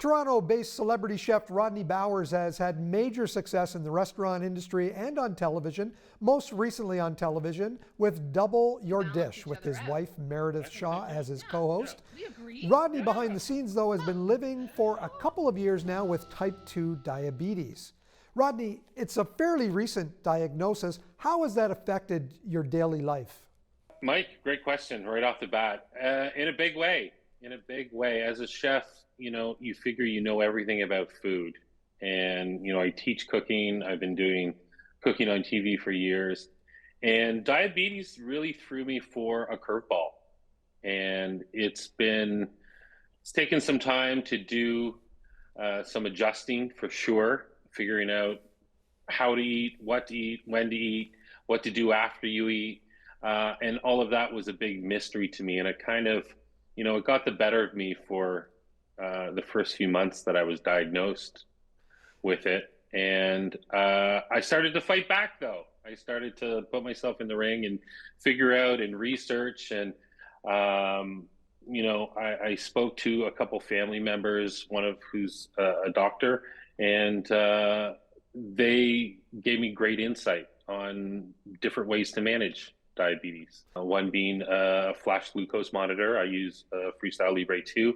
Toronto-based celebrity chef Rodney Bowers has had major success in the restaurant industry and on television, most recently on television with Double Your Dish with his wife Meredith Shaw as his co-host. Rodney behind the scenes, though, has been living for a couple of years now with type 2 diabetes. Rodney, it's a fairly recent diagnosis. How has that affected your daily life? Mike, great question right off the bat. In a big way. In a big way. As a chef, you figure you know everything about food. And, I teach cooking. I've been doing cooking on TV for years. And diabetes really threw me for a curveball. And it's taken some time to do some adjusting for sure, figuring out how to eat, what to eat, when to eat, what to do after you eat. And all of that was a big mystery to me. And it kind of, it got the better of me for the first few months that I was diagnosed with it. And I started to fight back, though. I started to put myself in the ring and figure out and research. And, I spoke to a couple family members, one of who's a doctor, and they gave me great insight on different ways to manage diabetes. One being a flash glucose monitor. I use Freestyle Libre 2,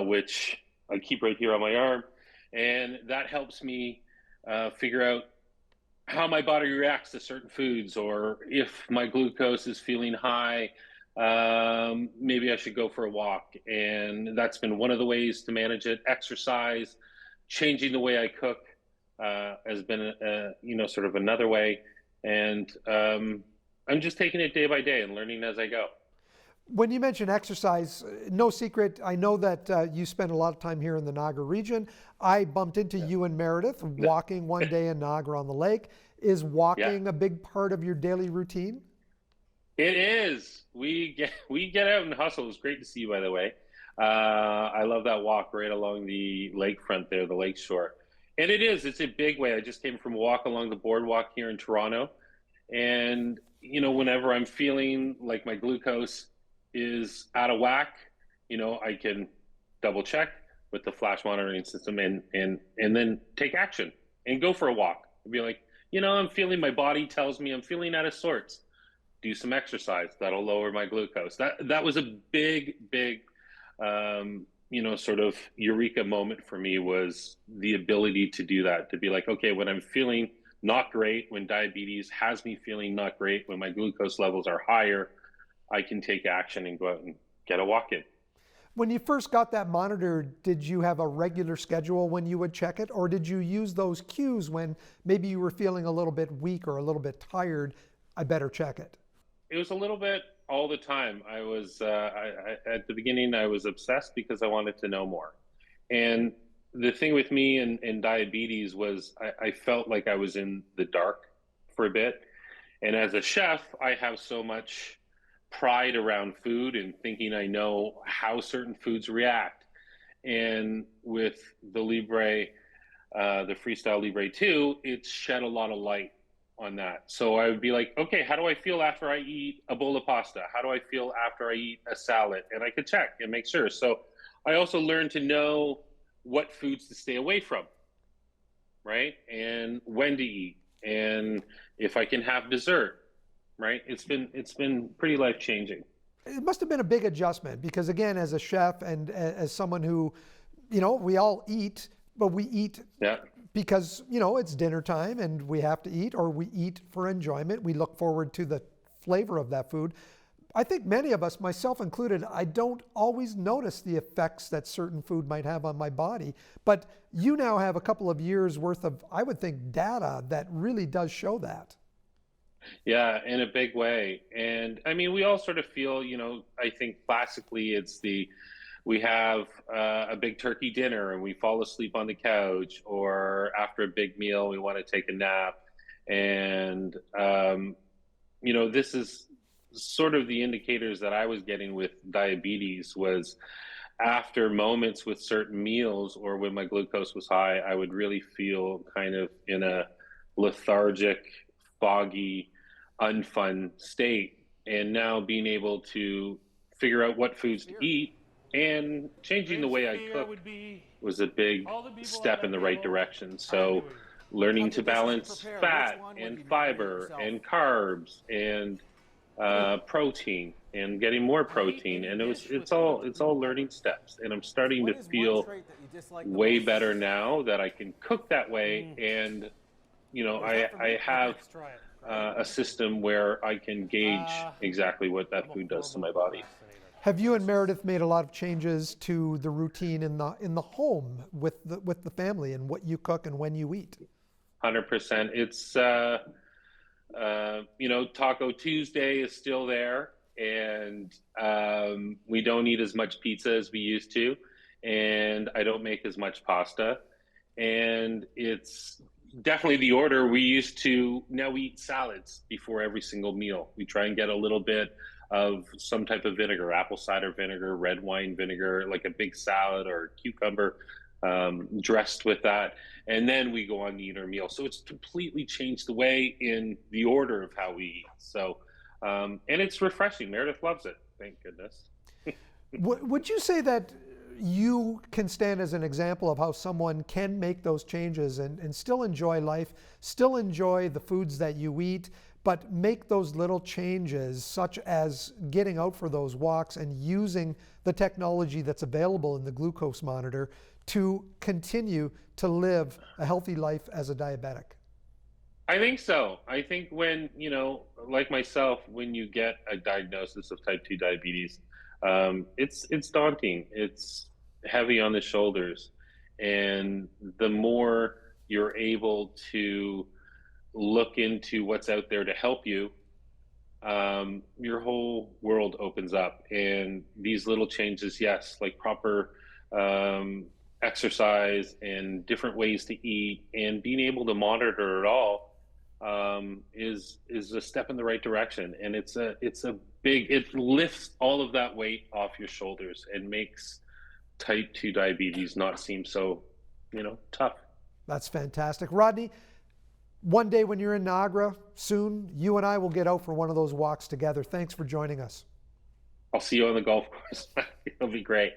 which I keep right here on my arm. And that helps me figure out how my body reacts to certain foods, or if my glucose is feeling high, maybe I should go for a walk. And that's been one of the ways to manage it. Exercise, changing the way I cook has been, sort of another way. And I'm just taking it day by day and learning as I go. When you mention exercise, no secret, I know that you spend a lot of time here in the Niagara region. I bumped into you and Meredith walking one day in Niagara on the lake. Is walking a big part of your daily routine? It is. We get out and hustle. It's great to see you, by the way. I love that walk right along the lakefront there, the lake shore. And it's a big way. I just came from a walk along the boardwalk here in Toronto. And, whenever I'm feeling like my glucose is out of whack, I can double check with the flash monitoring system and then take action and go for a walk and be like, I'm feeling, my body tells me I'm feeling out of sorts. Do some exercise. That'll lower my glucose. That was a big, sort of eureka moment for me, was the ability to do that, to be like, okay, when I'm feeling not great, when diabetes has me feeling not great, when my glucose levels are higher, I can take action and go out and get a walk in. When you first got that monitor, did you have a regular schedule when you would check it, or did you use those cues when maybe you were feeling a little bit weak or a little bit tired? I better check it. It was a little bit all the time. I was at the beginning, I was obsessed because I wanted to know more. And the thing with me and diabetes was I felt like I was in the dark for a bit. And as a chef, I have so much pride around food and thinking I know how certain foods react. And with the Libre, the Freestyle Libre 2, it shed a lot of light on that. So I would be like, okay, how do I feel after I eat a bowl of pasta? How do I feel after I eat a salad? And I could check and make sure. So I also learned to know what foods to stay away from, right? And when to eat, and if I can have dessert, right? It's been pretty life-changing. It must have been a big adjustment because, again, as a chef and as someone who, we all eat, but we eat because, it's dinner time and we have to eat, or we eat for enjoyment. We look forward to the flavor of that food. I think many of us, myself included, I don't always notice the effects that certain food might have on my body. But you now have a couple of years worth of, I would think, data that really does show that. Yeah, in a big way. And I mean, we all sort of feel, I think classically we have a big turkey dinner and we fall asleep on the couch, or after a big meal, we want to take a nap. And, this is sort of the indicators that I was getting with diabetes, was after moments with certain meals or when my glucose was high, I would really feel kind of in a lethargic, foggy, unfun state. And now being able to figure out what foods to eat And changing the way I cook was a big step in the right direction. So learning to balance fat and fiber and carbs and protein and getting more protein, and it's all learning steps, and I'm starting to feel way better now that I can cook that way. And I have a system where I can gauge exactly what that food does to my body. Have you and Meredith made a lot of changes to the routine in the home with the family and what you cook and when you eat? 100%. It's Taco Tuesday is still there, and we don't eat as much pizza as we used to, and I don't make as much pasta, and it's definitely the order. We used to, now we eat salads before every single meal. We try and get a little bit of some type of vinegar, apple cider vinegar, red wine vinegar, like a big salad or cucumber dressed with that. And then we go on to eat our meal. So it's completely changed the way in the order of how we eat. So, and it's refreshing. Meredith loves it. Thank goodness. Would you say that you can stand as an example of how someone can make those changes and still enjoy life, still enjoy the foods that you eat, but make those little changes, such as getting out for those walks and using the technology that's available in the glucose monitor to continue to live a healthy life as a diabetic? I think so. I think when, like myself, when you get a diagnosis of type 2 diabetes, it's daunting. It's heavy on the shoulders. And the more you're able to look into what's out there to help you, your whole world opens up. And these little changes, yes, like proper exercise and different ways to eat and being able to monitor it all, is a step in the right direction. And it lifts all of that weight off your shoulders and makes type 2 diabetes not seem so, tough. That's fantastic. Rodney, one day when you're in Niagara soon, you and I will get out for one of those walks together. Thanks for joining us. I'll see you on the golf course. It'll be great.